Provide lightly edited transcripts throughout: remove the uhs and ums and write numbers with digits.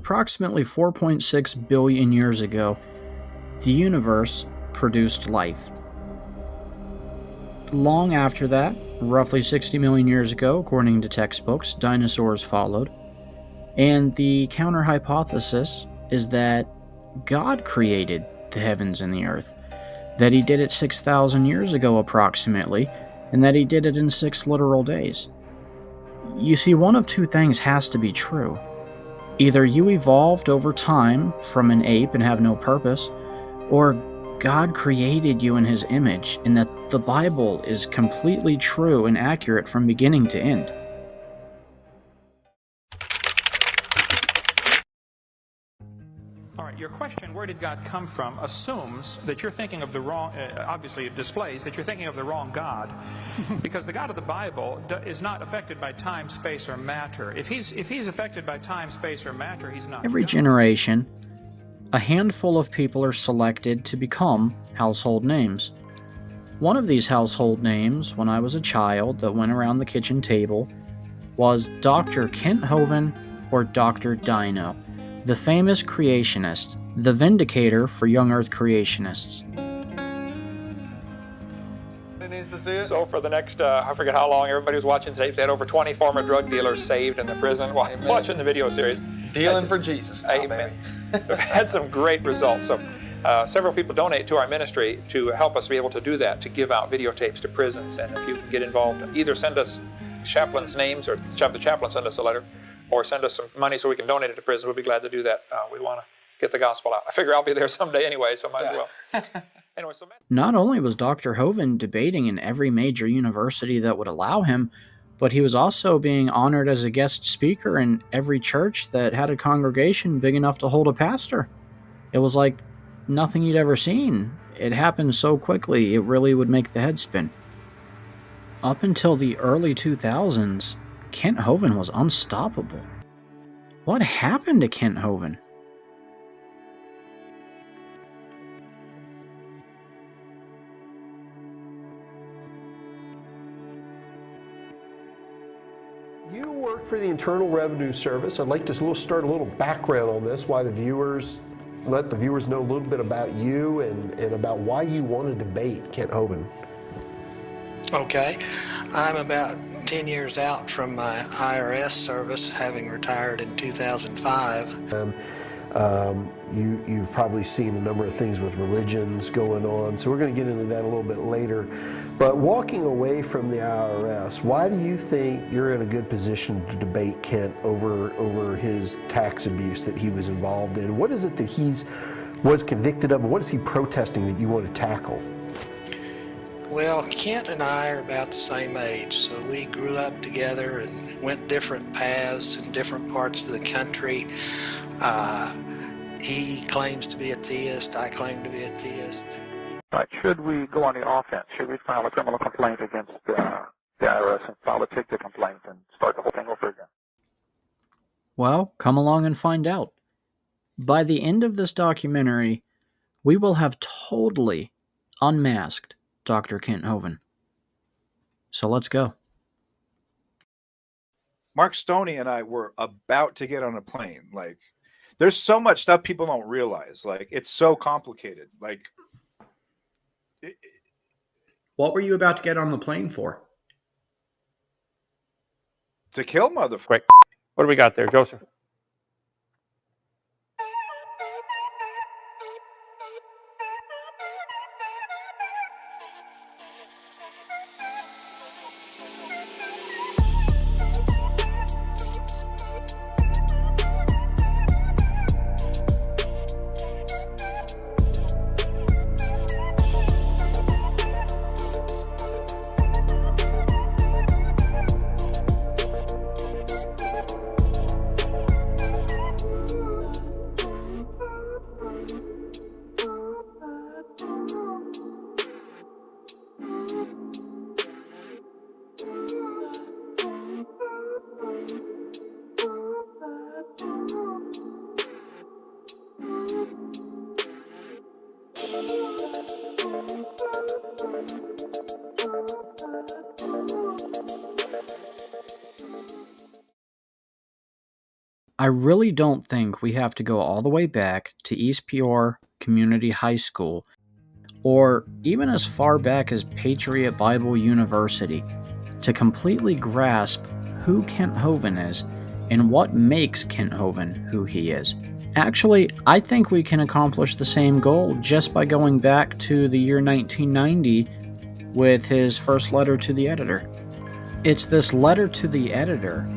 approximately 4.6 billion years ago, the universe produced life. Long after that, roughly 60 million years ago, according to textbooks, dinosaurs followed. And the counter-hypothesis is that God created the heavens and the earth, that he did it 6,000 years ago approximately, and that he did it in 6 literal days. You see, one of two things has to be true. Either you evolved over time from an ape and have no purpose, or God created you in his image, and that the Bible is completely true and accurate from beginning to end. All right, your question, where did God come from, assumes that you're thinking of the wrong, obviously it displays that you're thinking of the wrong God, because the God of the Bible is not affected by time, space, or matter. If he's affected by time, space, or matter, he's not Every God. generation, a handful of people are selected to become household names. One of these household names, when I was a child that went around the kitchen table, was Dr. Kent Hovind, or Dr. Dino, the famous creationist, the vindicator for young Earth creationists. It needs to see it. So for the next, I forget how long, everybody was watching tapes. They had over 20 former drug dealers saved in the prison while watching the video series. Dealing for Jesus. Amen. We've had some great results. So several people donate to our ministry to help us be able to do that, to give out videotapes to prisons. And if you can get involved, either send us chaplains' names or have the chaplain send us a letter, or send us some money so we can donate it to prison. We'll be glad to do that. We want to get the gospel out. I figure I'll be there someday anyway, so might as well. Anyway, so not only was Dr. Hovind debating in every major university that would allow him, but he was also being honored as a guest speaker in every church that had a congregation big enough to hold a pastor. It was like nothing you'd ever seen. It happened so quickly, it really would make the head spin. Up until the early 2000s, Kent Hovind was unstoppable. What happened to Kent Hovind? You work for the Internal Revenue Service. I'd like to start a little background on this, let the viewers know a little bit about you and about why you want to debate Kent Hovind. Okay, I'm about 10 years out from my IRS service, having retired in 2005. You've probably seen a number of things with religions going on, so we're going to get into that a little bit later. But walking away from the IRS, why do you think you're in a good position to debate Kent over his tax abuse that he was involved in? What is it that he was convicted of, and what is he protesting that you want to tackle? Well, Kent and I are about the same age, so we grew up together and went different paths in different parts of the country. He claims to be a theist, I claim to be a theist. Right. Should we go on the offense? Should we file a criminal complaint against the IRS and file a ticket complaint and start the whole thing over again? Well, come along and find out. By the end of this documentary, we will have totally unmasked Dr. Kent Hovind. So let's go. Mark Stoney and I were about to get on a plane. Like, there's so much stuff people don't realize. Like, it's so complicated. Like, what were you about to get on the plane for? To kill motherfuckers. Great. What do we got there, Joseph? I really don't think we have to go all the way back to East Peoria Community High School, or even as far back as Patriot Bible University, to completely grasp who Kent Hovind is and what makes Kent Hovind who he is. Actually, I think we can accomplish the same goal just by going back to the year 1990 with his first letter to the editor. It's this letter to the editor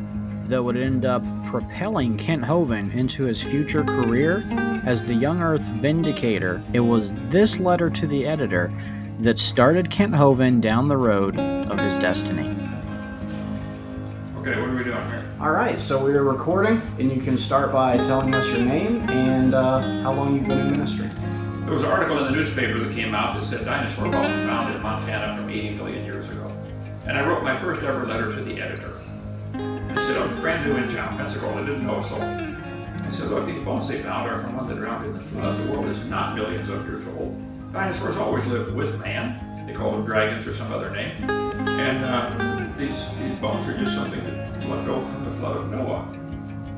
that would end up propelling Kent Hovind into his future career as the Young Earth Vindicator. It was this letter to the editor that started Kent Hovind down the road of his destiny. Okay, what are we doing here? Alright, so we are recording, and you can start by telling us your name and how long you've been in ministry. There was an article in the newspaper that came out that said dinosaur bones found in Montana from 80 million years ago. And I wrote my first ever letter to the editor. I said I was brand new in town, Pensacola, didn't know a soul. I said, look, these bones they found are from one that drowned in the flood. The world is not millions of years old. Dinosaurs always lived with man. They call them dragons or some other name. And these bones are just something that's left over from the flood of Noah.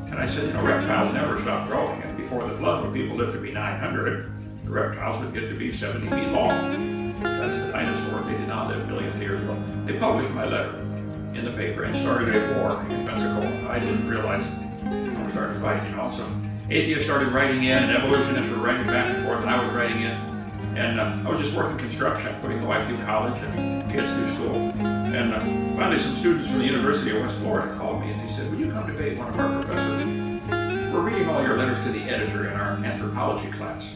And I said, reptiles never stop growing. And before the flood, when people lived to be 900, the reptiles would get to be 70 feet long. That's the dinosaurs. They did not live millions of years ago. They published my letter in the paper and started a war in Pensacola. I didn't realize I was starting to fight, So atheists started writing in, and evolutionists were writing back and forth, and I was writing in. And I was just working construction, putting my wife through college and kids through school. And finally, some students from the University of West Florida called me, and they said, would you come debate one of our professors? We're reading all your letters to the editor in our anthropology class.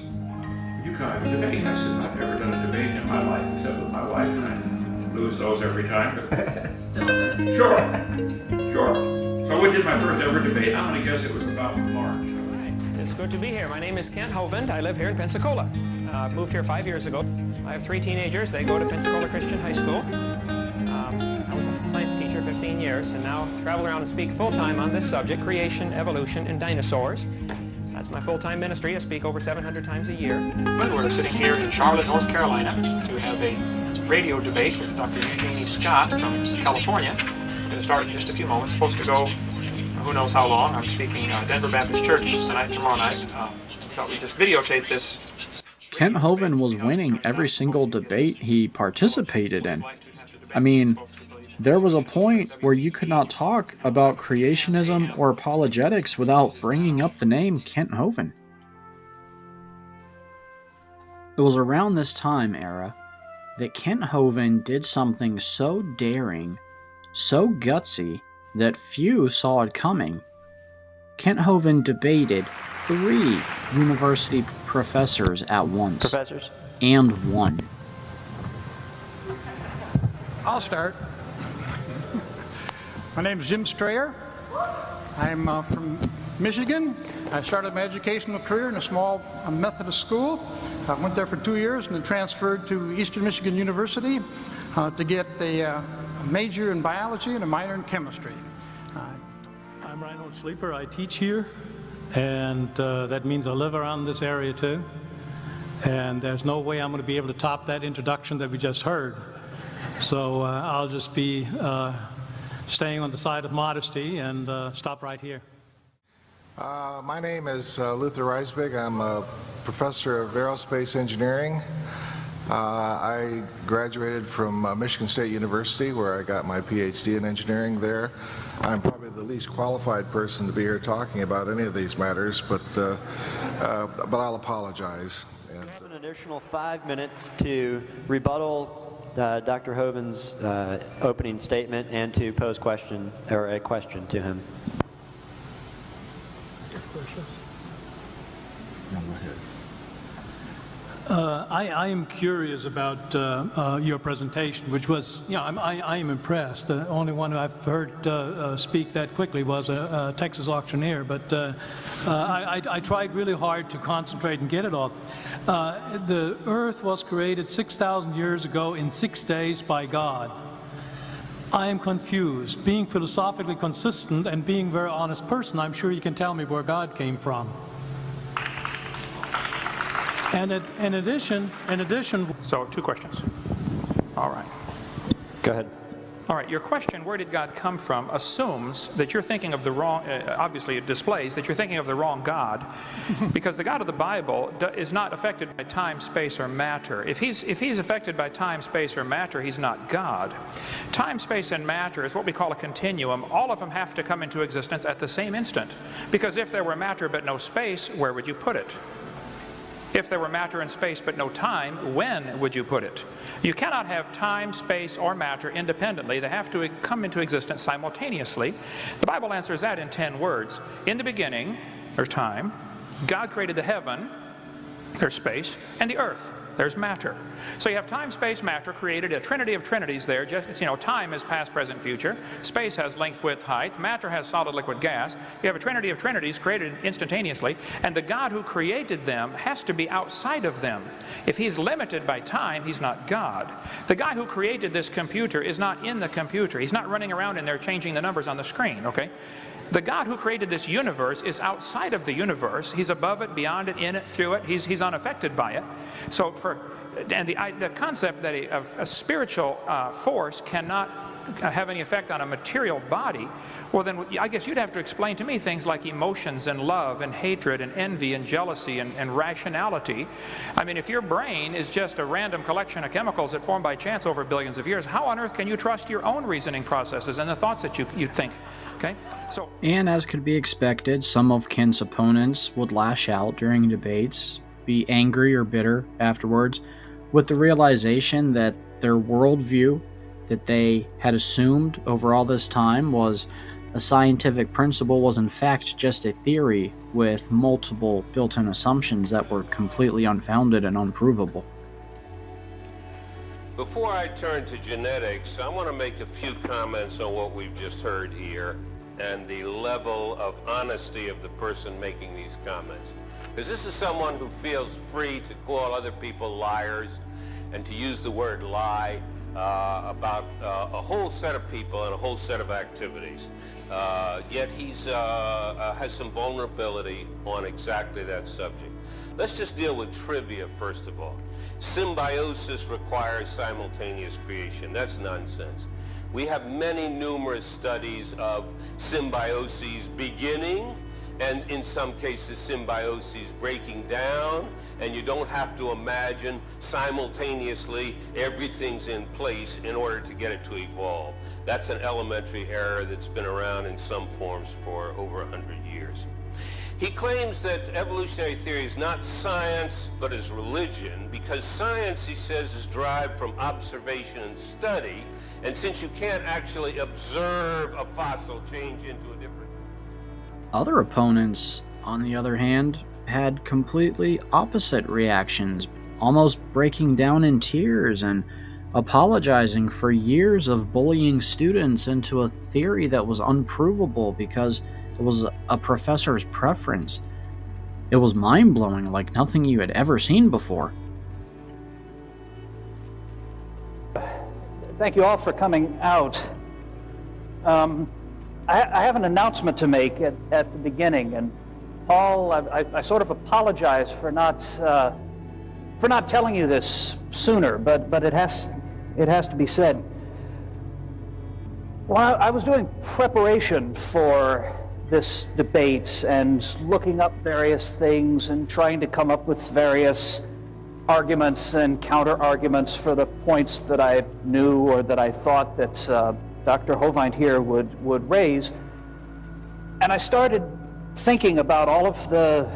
Would you come have a debate? And I said, I've never done a debate in my life, except with my wife, and I lose those every time. But Still does. Sure. So we did my first ever debate. I'm going to guess it was about March. It's good to be here. My name is Kent Hovind. I live here in Pensacola. Moved here 5 years ago. I have 3 teenagers. They go to Pensacola Christian High School. I was a science teacher 15 years and now travel around and speak full-time on this subject, creation, evolution, and dinosaurs. That's my full-time ministry. I speak over 700 times a year. We're sitting here in Charlotte, North Carolina to have a radio debate with Dr. Eugene Scott from California. We're going to start in just a few moments. Supposed to go who knows how long. I'm speaking Denver Baptist Church tonight, tomorrow night. Thought we'd just videotape this. Kent Hovind was winning every single debate he participated in. I mean, there was a point where you could not talk about creationism or apologetics without bringing up the name Kent Hovind. It was around this time era that Kent Hovind did something so daring, so gutsy, that few saw it coming. Kent Hovind debated 3 university professors at once. And won. I'll start. My name is Jim Strayer. I'm from Michigan. I started my educational career in a small Methodist school. I went there for 2 years and then transferred to Eastern Michigan University to get a major in biology and a minor in chemistry. I'm Reinhold Sleeper. I teach here, and that means I live around this area too. And there's no way I'm going to be able to top that introduction that we just heard. So I'll just be staying on the side of modesty and stop right here. My name is Luther Reisbig. I'm a professor of aerospace engineering. I graduated from Michigan State University, where I got my PhD in engineering there. I'm probably the least qualified person to be here talking about any of these matters, but I'll apologize. You have an additional 5 minutes to rebuttal Dr. Hovind's opening statement and to pose a question to him. I am curious about your presentation, which was, I am impressed. The only one who I've heard speak that quickly was a Texas auctioneer, but I tried really hard to concentrate and get it all. The earth was created 6,000 years ago in 6 days by God. I am confused. Being philosophically consistent and being a very honest person, I'm sure you can tell me where God came from. And in addition. So 2 questions. All right. Go ahead. All right, your question, where did God come from, assumes that you're thinking of the wrong, obviously it displays that you're thinking of the wrong God, because the God of the Bible is not affected by time, space, or matter. If he's affected by time, space, or matter, he's not God. Time, space, and matter is what we call a continuum. All of them have to come into existence at the same instant, because if there were matter but no space, where would you put it? If there were matter and space but no time, when would you put it? You cannot have time, space, or matter independently. They have to come into existence simultaneously. The Bible answers that in 10 words. In the beginning, there's time. God created the heaven, there's space, and the earth. There's matter. So you have time, space, matter created, a trinity of trinities there. Just, you know, time is past, present, future. Space has length, width, height. Matter has solid, liquid, gas. You have a trinity of trinities created instantaneously, and the God who created them has to be outside of them. If he's limited by time, he's not God. The guy who created this computer is not in the computer. He's not running around in there changing the numbers on the screen, okay? The God who created this universe is outside of the universe. He's above it, beyond it, in it, through it. He's unaffected by it. So the concept that a spiritual force cannot have any effect on a material body, well then I guess you'd have to explain to me things like emotions and love and hatred and envy and jealousy and rationality. I mean, if your brain is just a random collection of chemicals that formed by chance over billions of years, how on earth can you trust your own reasoning processes and the thoughts that you think? Okay? And as could be expected, some of Ken's opponents would lash out during debates, be angry or bitter afterwards, with the realization that their worldview that they had assumed over all this time was a scientific principle was in fact just a theory with multiple built-in assumptions that were completely unfounded and unprovable. Before I turn to genetics, I want to make a few comments on what we've just heard here and the level of honesty of the person making these comments. Because this is someone who feels free to call other people liars and to use the word lie about a whole set of people and a whole set of activities. Yet he's has some vulnerability on exactly that subject. Let's just deal with trivia first of all. Symbiosis requires simultaneous creation. That's nonsense. We have many numerous studies of symbioses beginning and in some cases symbioses breaking down, and you don't have to imagine simultaneously everything's in place in order to get it to evolve. That's an elementary error that's been around in some forms for over 100 years. He claims that evolutionary theory is not science, but is religion, because science, he says, is derived from observation and study, and since you can't actually observe a fossil change into a different... Other opponents, on the other hand, had completely opposite reactions, almost breaking down in tears and apologizing for years of bullying students into a theory that was unprovable because it was a professor's preference. It was mind-blowing, like nothing you had ever seen before. Thank you all for coming out. I have an announcement to make at the beginning, and Paul, I sort of apologize for not telling you this sooner, but it has to be said. While I was doing preparation for this debate and looking up various things and trying to come up with various arguments and counter-arguments for the points that I knew or that I thought that Dr. Hovind here would raise, and I started thinking about all of the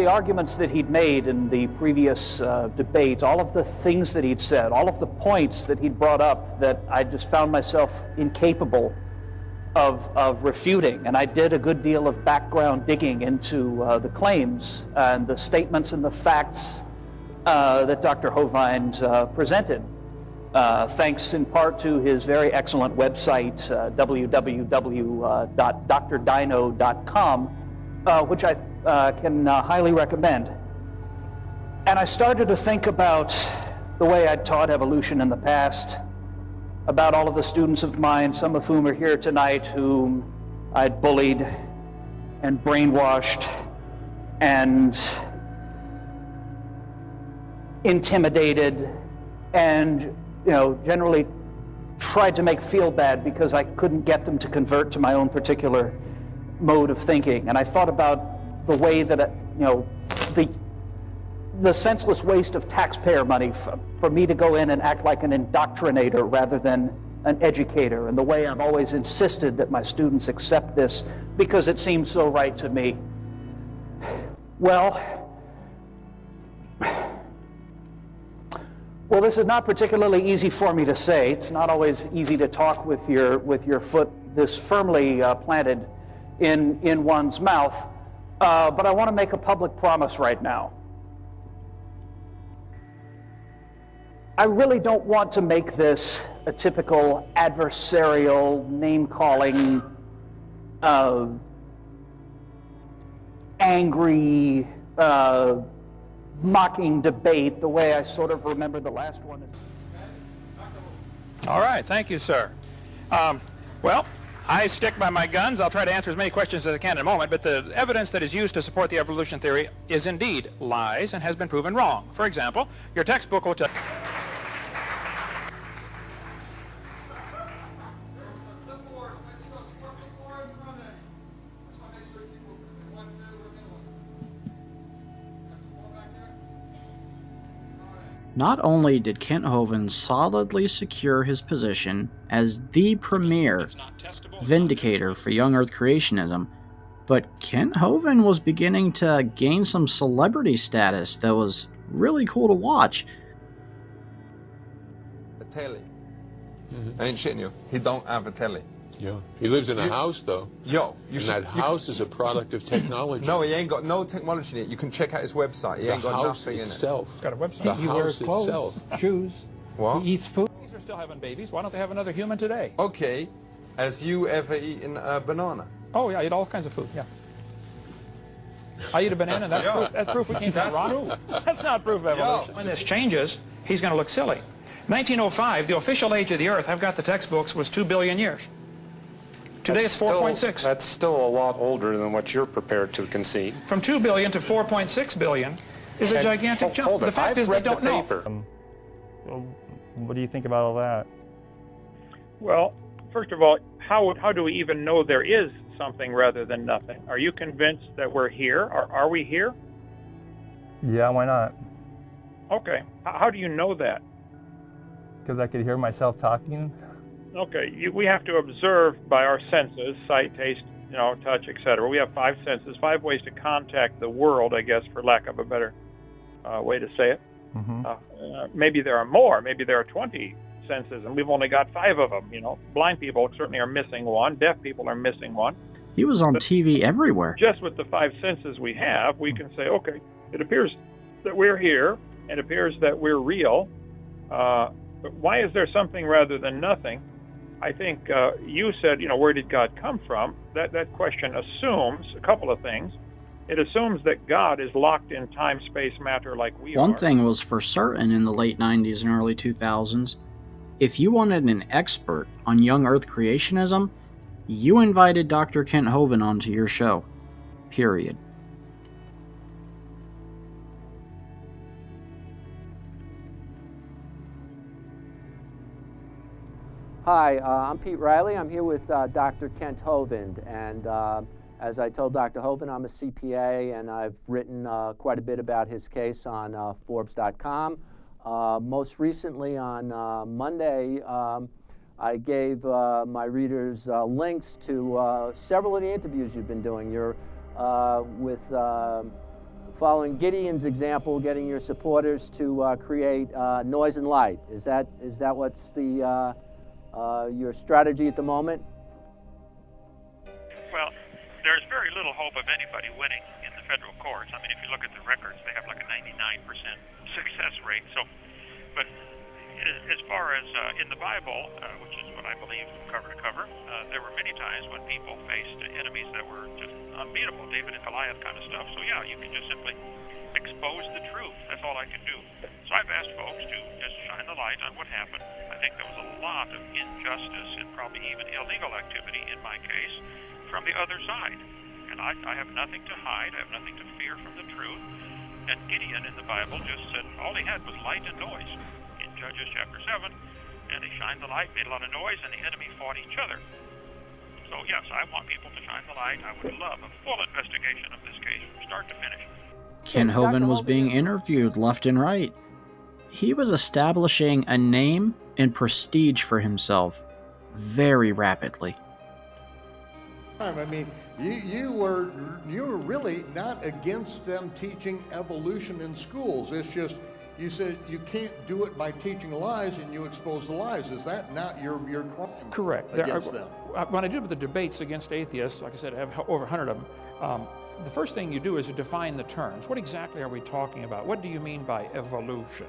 arguments that he'd made in the previous debate, all of the things that he'd said, all of the points that he'd brought up that I just found myself incapable of refuting. And I did a good deal of background digging into the claims and the statements and the facts that Dr. Hovind presented. Thanks in part to his very excellent website, www.drdino.com, which I can highly recommend. And I started to think about the way I'd taught evolution in the past, about all of the students of mine, some of whom are here tonight, whom I'd bullied and brainwashed and intimidated and generally tried to make feel bad because I couldn't get them to convert to my own particular mode of thinking. And I thought about the way that, the senseless waste of taxpayer money for me to go in and act like an indoctrinator rather than an educator, and the way I've always insisted that my students accept this because it seems so right to me. Well, this is not particularly easy for me to say. It's not always easy to talk with your foot this firmly planted in one's mouth, but I want to make a public promise right now. I really don't want to make this a typical adversarial, name-calling, angry, mocking debate the way I sort of remember the last one. All right, thank you, sir. Well, I stick by my guns. I'll try to answer as many questions as I can in a moment, but the evidence that is used to support the evolution theory is indeed lies and has been proven wrong. For example, your textbook will tell Not only did Kent Hovind solidly secure his position as the premier vindicator for young Earth creationism, but Kent Hovind was beginning to gain some celebrity status that was really cool to watch. A telly. I ain't shitting you. He don't have a telly. Yeah. He lives in a house, though. Yo. And that house is a product of technology. No, he ain't got no technology in it. You can check out his website. He ain't got nothing in it. He's got a website. The He house wears clothes, itself. shoes. What? He eats food. These are still having babies. Why don't they have another human today? Okay. Has you ever eaten a banana? Oh, yeah, I eat all kinds of food, yeah. I eat a banana, that's proof we came from a rock? That's not proof of evolution. When this changes, he's going to look silly. 1905, the official age of the Earth, I've got the textbooks, was 2 billion years. Today it's 4.6. That's still a lot older than what you're prepared to concede. From 2 billion to 4.6 billion is a gigantic jump. The fact is they don't know. What do you think about all that? Well, first of all, how do we even know there is something rather than nothing? Are you convinced that we're here? Are we here? Yeah, why not? Okay. How do you know that? Because I could hear myself talking. Okay, we have to observe by our senses, sight, taste, touch, etc. We have 5 senses, 5 ways to contact the world, I guess, for lack of a better way to say it. Maybe there are more. Maybe there are 20 senses, and we've only got 5 of them. Blind people certainly are missing one. Deaf people are missing one. He was on TV everywhere. Just with the 5 senses we have, we can say, okay, it appears that we're here. It appears that we're real. But why is there something rather than nothing? I think you said, where did God come from? That question assumes a couple of things. It assumes that God is locked in time, space, matter like we are. One thing was for certain in the late 90s and early 2000s. If you wanted an expert on young Earth creationism, you invited Dr. Kent Hovind onto your show. Period. Hi, I'm Pete Riley. I'm here with Dr. Kent Hovind, and as I told Dr. Hovind, I'm a CPA, and I've written quite a bit about his case on Forbes.com. Most recently on Monday, I gave my readers links to several of the interviews you've been doing. You're with following Gideon's example, getting your supporters to create noise and light. Is that what's the your strategy at the moment? Well, there's very little hope of anybody winning in the federal courts. I mean, if you look at the records, they have like a 99% success rate. So, but as far as in the Bible, which is what I believe cover to cover, there were many times when people faced enemies that were just unbeatable, David and Goliath kind of stuff. So yeah, you can just simply expose the truth. That's all I can do. So I've asked folks to just shine the light on what happened. I think there was a lot of injustice and probably even illegal activity in my case from the other side. And I have nothing to hide. I have nothing to fear from the truth. And Gideon in the Bible just said all he had was light and noise. In Judges chapter 7, and they shined the light, made a lot of noise, and the enemy fought each other. So yes, I want people to shine the light. I would love a full investigation of this case from start to finish. Kent Hovind was being interviewed left and right. He was establishing a name and prestige for himself very rapidly. I mean, you were really not against them teaching evolution in schools. It's just you said you can't do it by teaching lies, and you expose the lies. Is that not your crime? Correct. Against them. When I did the debates against atheists, like I said, I have over 100 of them. The first thing you do is define the terms. What exactly are we talking about? What do you mean by evolution?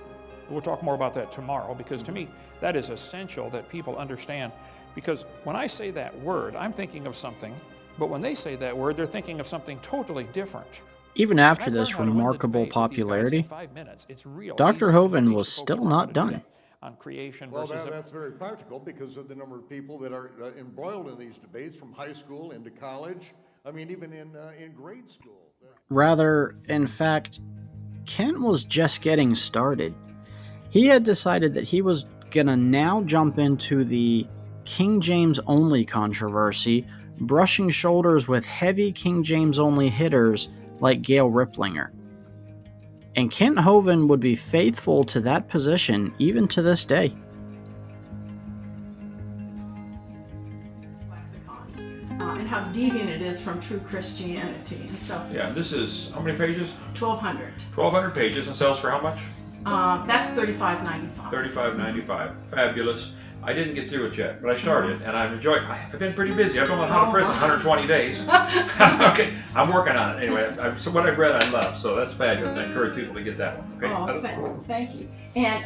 We'll talk more about that tomorrow, because to me, that is essential that people understand. Because when I say that word, I'm thinking of something, but when they say that word, they're thinking of something totally different. Even after this remarkable popularity, Dr. Hovind was still not done. On creation well, versus that's very practical because of the number of people that are embroiled in these debates from high school into college. I mean, even in grade school. Rather, in fact, Kent was just getting started. He had decided that he was gonna now jump into the King James only controversy, brushing shoulders with heavy King James only hitters like Gail Riplinger. And Kent Hovind would be faithful to that position even to this day. And how deviant it is from true Christianity. And so yeah, this is, how many pages? 1,200. 1,200 pages, and sells for how much? That's $35.95. $35.95. Fabulous. I didn't get through it yet, but I started, and I've enjoyed it. I've been pretty busy. I've been out of prison 120 days. Okay, I'm working on it. Anyway, so what I've read I love, so that's fabulous. I encourage people to get that one. Okay? Thank you. And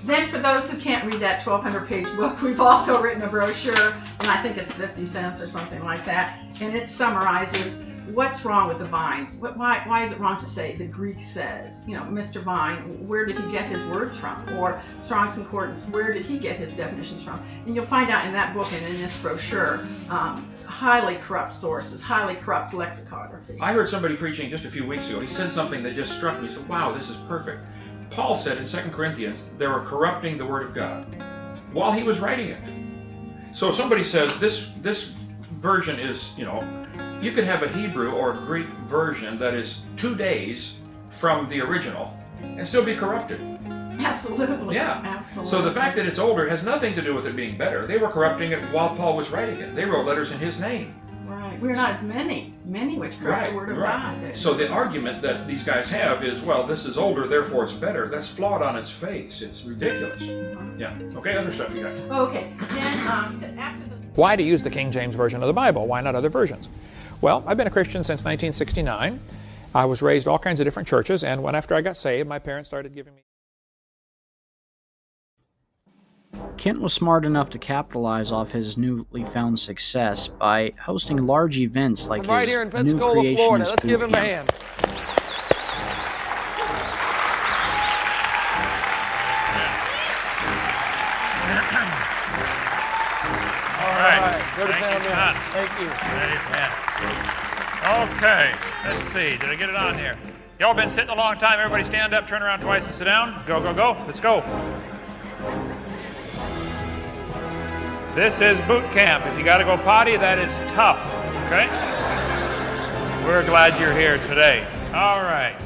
then for those who can't read that 1,200-page book, we've also written a brochure, and I think it's 50 cents or something like that, and it summarizes what's wrong with the vines. Why is it wrong to say the Greek says? You know, Mr. Vine, where did he get his words from? Or Strong's Concordance, where did he get his definitions from? And you'll find out in that book and in this brochure, highly corrupt sources, highly corrupt lexicography. I heard somebody preaching just a few weeks ago. He said something that just struck me. He said, wow, this is perfect. Paul said in 2 Corinthians, they were corrupting the Word of God while he was writing it. So if somebody says this version is, you know, you could have a Hebrew or a Greek version that is 2 days from the original and still be corrupted. Absolutely. Yeah. Absolutely. So the fact that it's older has nothing to do with it being better. They were corrupting it while Paul was writing it. They wrote letters in his name. Right. We're not as many which corrupt the Word of God. So the argument that these guys have is, well, this is older, therefore it's better. That's flawed on its face. It's ridiculous. Yeah. Okay, other stuff you got. Okay. Then after the... Why to use the King James Version of the Bible? Why not other versions? Well, I've been a Christian since 1969. I was raised all kinds of different churches, and after I got saved, my parents started giving me... Kent was smart enough to capitalize off his newly found success by hosting large events like right his here in New Pensacola, Florida. Creationist Let's give him Boot a Camp. hand. All right. Go to Thank town you, now. son. Thank you. Amen. Okay. Let's see. Did I get it on here? Y'all been sitting a long time. Everybody stand up, turn around twice, and sit down. Go, go, go. Let's go. This is boot camp. If you got to go potty, that is tough. Okay? We're glad you're here today. All right.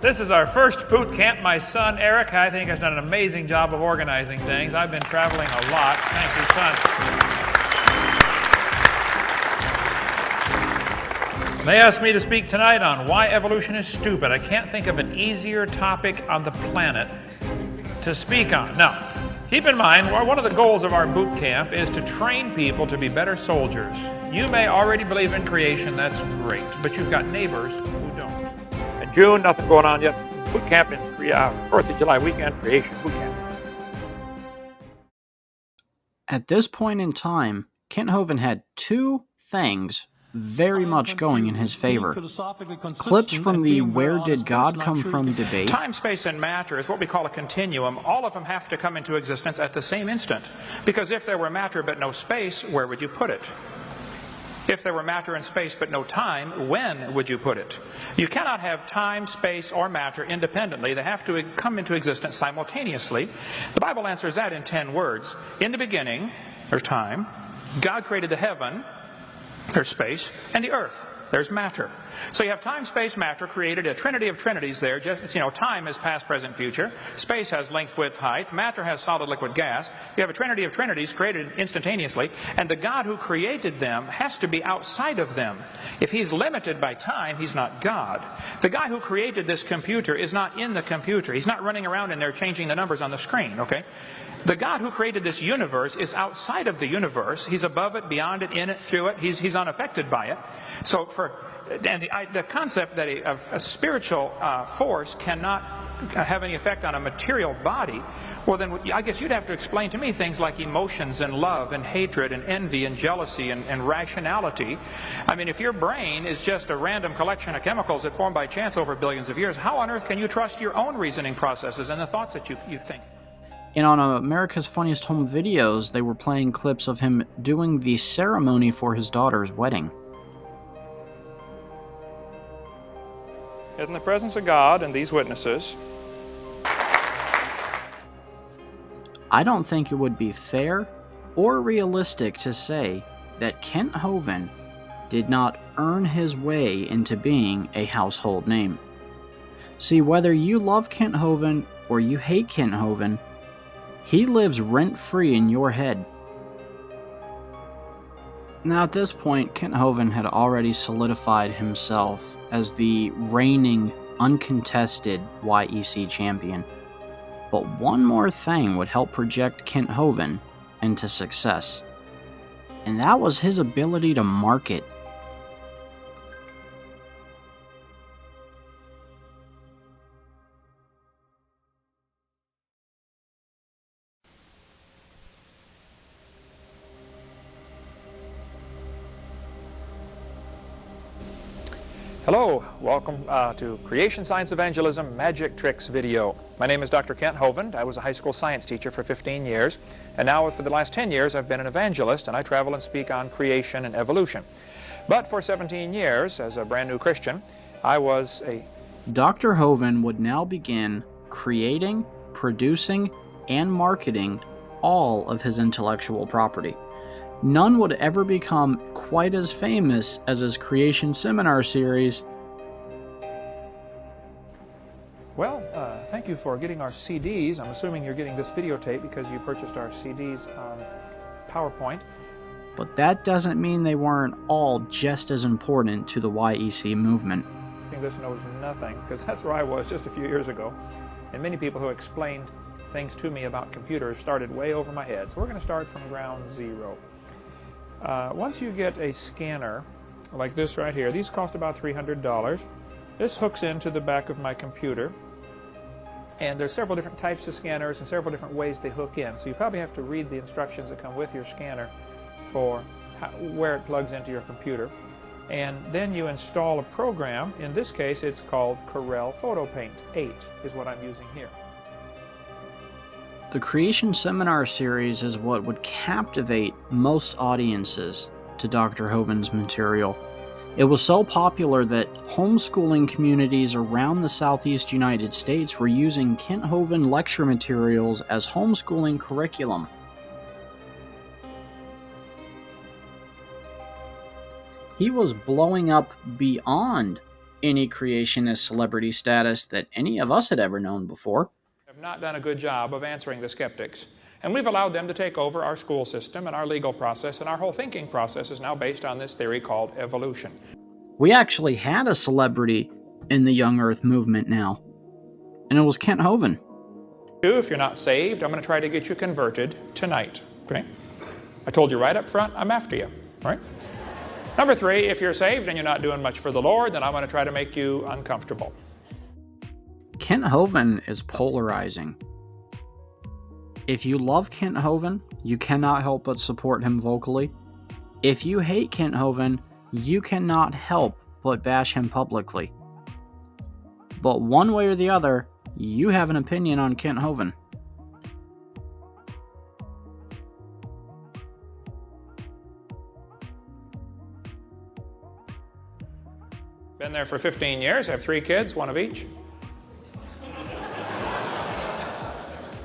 This is our first boot camp. My son, Eric, I think has done an amazing job of organizing things. I've been traveling a lot. Thank you, son. They asked me to speak tonight on why evolution is stupid. I can't think of an easier topic on the planet to speak on. Now, keep in mind, one of the goals of our boot camp is to train people to be better soldiers. You may already believe in creation, that's great, but you've got neighbors who don't. In June, nothing going on yet. Boot camp in 4th of July weekend, creation boot camp. At this point in time, Kent Hovind had two things very much going in his favor. Clips from the Where Did God Come From debate. Time, space, and matter is what we call a continuum. All of them have to come into existence at the same instant. Because if there were matter but no space, where would you put it? If there were matter and space but no time, when would you put it? You cannot have time, space, or matter independently. They have to come into existence simultaneously. The Bible answers that in 10 words. In the beginning, there's time. God created the heaven, there's space, and the earth. There's matter. So you have time, space, matter created, a trinity of trinities there. Just, time is past, present, future. Space has length, width, height. Matter has solid, liquid, gas. You have a trinity of trinities created instantaneously. And the God who created them has to be outside of them. If he's limited by time, he's not God. The guy who created this computer is not in the computer. He's not running around in there changing the numbers on the screen, okay? The God who created this universe is outside of the universe. He's above it, beyond it, in it, through it. He's unaffected by it. So the concept that a spiritual force cannot have any effect on a material body, well then I guess you'd have to explain to me things like emotions and love and hatred and envy and jealousy and rationality. I mean, if your brain is just a random collection of chemicals that formed by chance over billions of years, how on earth can you trust your own reasoning processes and the thoughts that you think? And on America's Funniest Home Videos, they were playing clips of him doing the ceremony for his daughter's wedding. In the presence of God and these witnesses, I don't think it would be fair or realistic to say that Kent Hovind did not earn his way into being a household name. See, whether you love Kent Hovind or you hate Kent Hovind, he lives rent-free in your head. Now at this point, Kent Hovind had already solidified himself as the reigning, uncontested YEC champion. But one more thing would help project Kent Hovind into success, and that was his ability to market. hello, welcome to Creation Science Evangelism Magic Tricks video. My name is Dr. Kent Hovind. I was a high school science teacher for 15 years, and now for the last 10 years I've been an evangelist, and I travel and speak on creation and evolution. But for 17 years, as a brand new Christian, I was a... Dr. Hovind would now begin creating, producing, and marketing all of his intellectual property. None would ever become quite as famous as his creation seminar series. Well, thank you for getting our CDs. I'm assuming you're getting this videotape because you purchased our CDs on PowerPoint. But that doesn't mean they weren't all just as important to the YEC movement. I think this knows nothing, because that's where I was just a few years ago. And many people who explained things to me about computers started way over my head. So we're going to start from ground zero. Once you get a scanner like this right here, these cost about $300. This hooks into the back of my computer, and there's several different types of scanners and several different ways they hook in. So you probably have to read the instructions that come with your scanner for where it plugs into your computer. And then you install a program. In this case, it's called Corel Photo Paint 8 is what I'm using here. The Creation Seminar series is what would captivate most audiences to Dr. Hovind's material. It was so popular that homeschooling communities around the Southeast United States were using Kent Hovind lecture materials as homeschooling curriculum. He was blowing up beyond any creationist celebrity status that any of us had ever known before. Have not done a good job of answering the skeptics. And we've allowed them to take over our school system and our legal process, and our whole thinking process is now based on this theory called evolution. We actually had a celebrity in the Young Earth movement now, and it was Kent Hovind. If you're not saved, I'm going to try to get you converted tonight. Okay? I told you right up front, I'm after you. Right? Number 3, if you're saved and you're not doing much for the Lord, then I'm going to try to make you uncomfortable. Kent Hovind is polarizing. If you love Kent Hovind, you cannot help but support him vocally. If you hate Kent Hovind, you cannot help but bash him publicly. But one way or the other, you have an opinion on Kent Hovind. there for 15 years. I have 3 kids, 1 of each.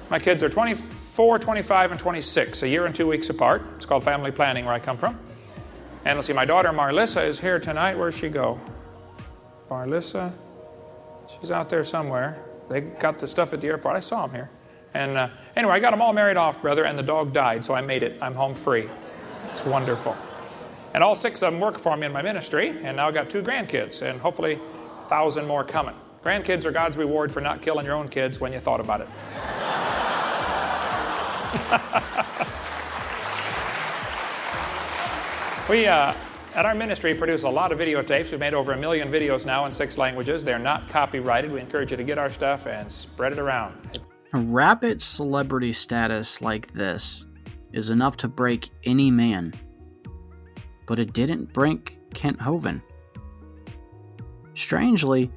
My kids are 24, 25, and 26, a year and 2 weeks apart. It's called family planning where I come from. And let's see, my daughter Marlissa is here tonight. Where'd she go? Marlissa? She's out there somewhere. They got the stuff at the airport. I saw them here. And anyway, I got them all married off, brother, and the dog died, so I made it. I'm home free. It's wonderful. And all 6 of them work for me in my ministry, and now I've got 2 grandkids, and hopefully 1,000 more coming. Grandkids are God's reward for not killing your own kids when you thought about it. We, at our ministry, produce a lot of videotapes. We've made over 1 million videos now in 6 languages. They're not copyrighted. We encourage you to get our stuff and spread it around. A rapid celebrity status like this is enough to break any man. But it didn't break Kent Hovind. Strangely,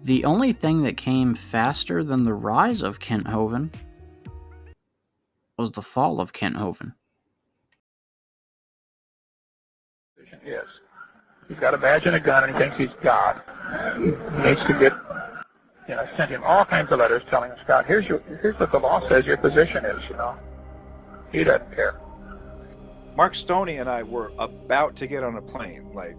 the only thing that came faster than the rise of Kent Hovind was the fall of Kent Hovind. Is. He's got a badge and a gun and he thinks he's God. He needs to get, I sent him all kinds of letters telling him, Scott, here's what the law says your position is, He doesn't care. Mark Stoney and I were about to get on a plane. Like,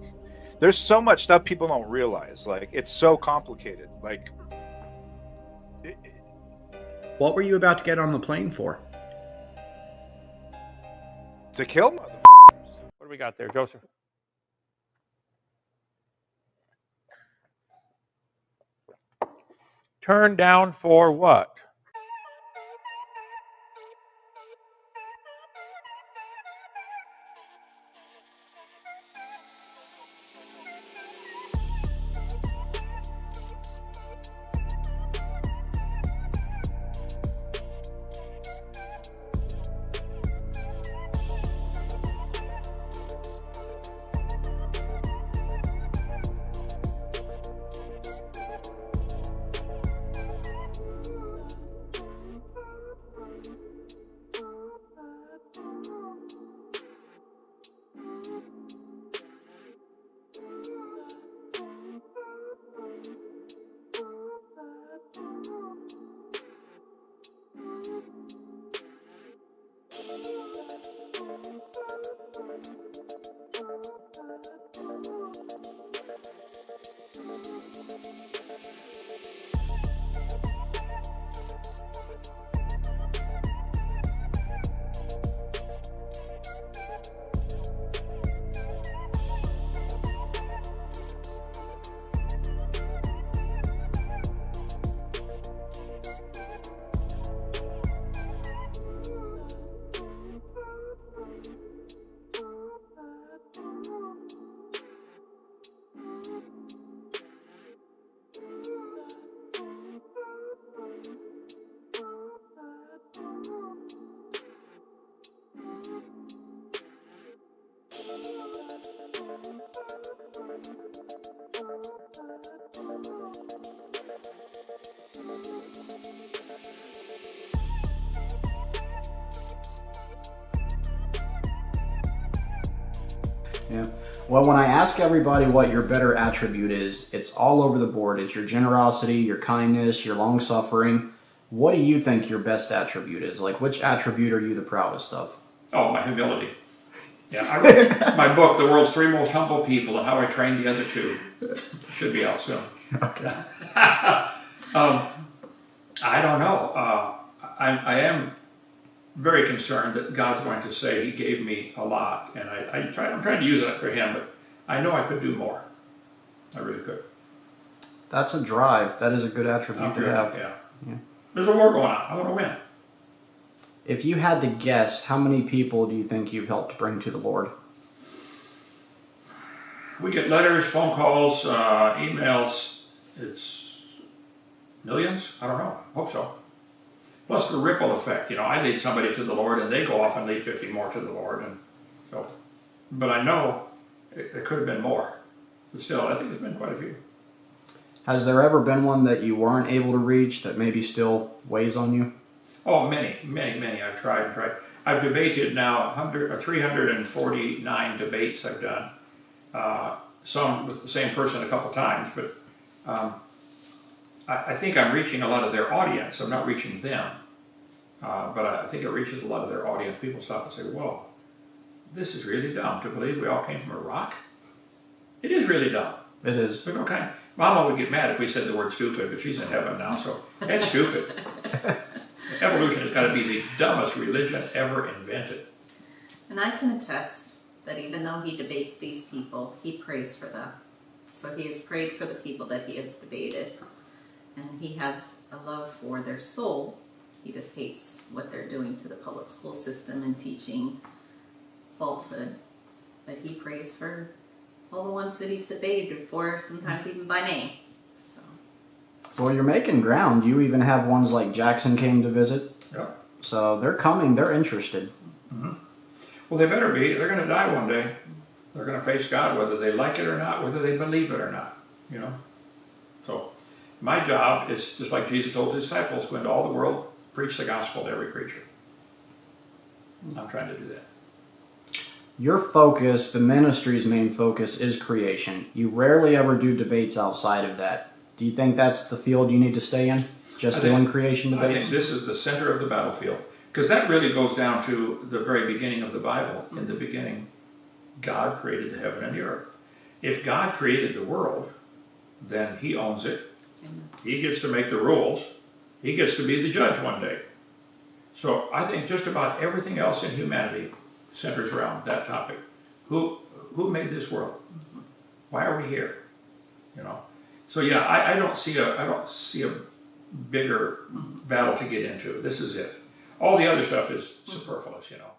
there's so much stuff people don't realize. Like, it's so complicated. Like, what were you about to get on the plane for? To kill motherfuckers. What do we got there, Joseph? Turn down for what? Yeah. Well, when I ask everybody what your better attribute is, it's all over the board. It's your generosity, your kindness, your long-suffering. What do you think your best attribute is? Like, which attribute are you the proudest of? Oh, my humility. Yeah, I wrote my book, The World's 3 Most Humble People and How I Trained the Other 2. Should be out soon. Okay. I don't know. I am very concerned that God's going to say He gave me a lot, and I'm trying to use it for Him, but I know I could do more. I really could. That's a drive. That is a good attribute to have. Yeah. There's a war going on. I want to win. If you had to guess, how many people do you think you've helped bring to the Lord? We get letters, phone calls, emails. It's millions? I don't know. Hope so. Plus the ripple effect. I lead somebody to the Lord, and they go off and lead 50 more to the Lord. And so, but I know it could have been more. But still, I think there's been quite a few. Has there ever been one that you weren't able to reach that maybe still weighs on you? Oh, many. I've tried. I've debated now 349 debates I've done. some with the same person a couple times, but I think I'm reaching a lot of their audience. I'm not reaching them, but I think it reaches a lot of their audience. People stop and say, whoa, this is really dumb to believe we all came from a rock. It is really dumb. It is. But okay. Mama would get mad if we said the word stupid, but she's in heaven now, so it's stupid. Evolution has got to be the dumbest religion ever invented. And I can attest that even though he debates these people, he prays for them. So he has prayed for the people that he has debated. And he has a love for their soul. He just hates what they're doing to the public school system and teaching falsehood. But he prays for all the ones that he's debated for, sometimes even by name. So. Well, you're making ground. You even have ones like Jackson came to visit. Yep. So they're coming. They're interested. Mm-hmm. Well, they better be. They're going to die one day. They're going to face God, whether they like it or not, whether they believe it or not. You know. So, my job is just like Jesus told his disciples: go into all the world, preach the gospel to every creature. I'm trying to do that. Your focus, the ministry's main focus, is creation. You rarely ever do debates outside of that. Do you think that's the field you need to stay in? Just doing creation debates? I think this is the center of the battlefield. Because that really goes down to the very beginning of the Bible. In the beginning, God created the heaven and the earth. If God created the world, then he owns it. He gets to make the rules. He gets to be the judge one day. So I think just about everything else in humanity centers around that topic. Who made this world? Why are we here? You know. So yeah, I don't see a bigger battle to get into. This is it. All the other stuff is superfluous, you know.